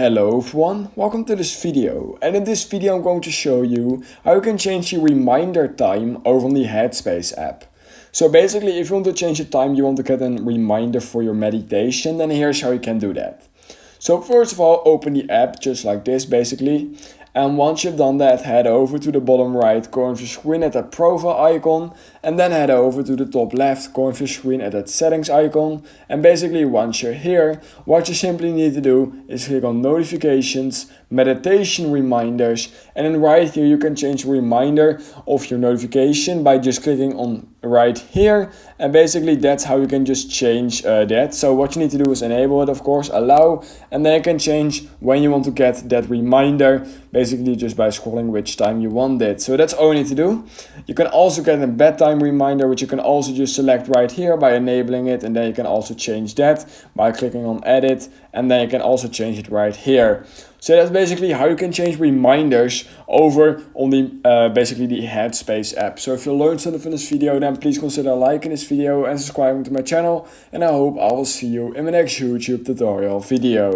Hello everyone, welcome to this video, and in this video I'm going to show you how you can change your reminder time over on the Headspace app. So basically, if you want to change the time, you want to get a reminder for your meditation, then here's how you can do that. So first of all, open the app just like this basically, and once you've done that, head over to the bottom right corner of your screen at that profile icon, and then head over to the top left corner of your screen at that settings icon. And basically once you're here, what you simply need to do is click on notifications, meditation reminders, and then right here you can change the reminder of your notification by just clicking on right here, and basically that's how you can just change that. So what you need to do is enable it, of course, allow, and then you can change when you want to get that reminder, basically just by scrolling which time you want it. So that's all you need to do. You can also get a bedtime reminder, which you can also just select right here by enabling it, and then you can also change that by clicking on edit, and then you can also change it right here. So that's basically how you can change reminders over on the basically the Headspace app. So if you learned something from this video, then please consider liking this video and subscribing to my channel, and I hope I will see you in my next YouTube tutorial video.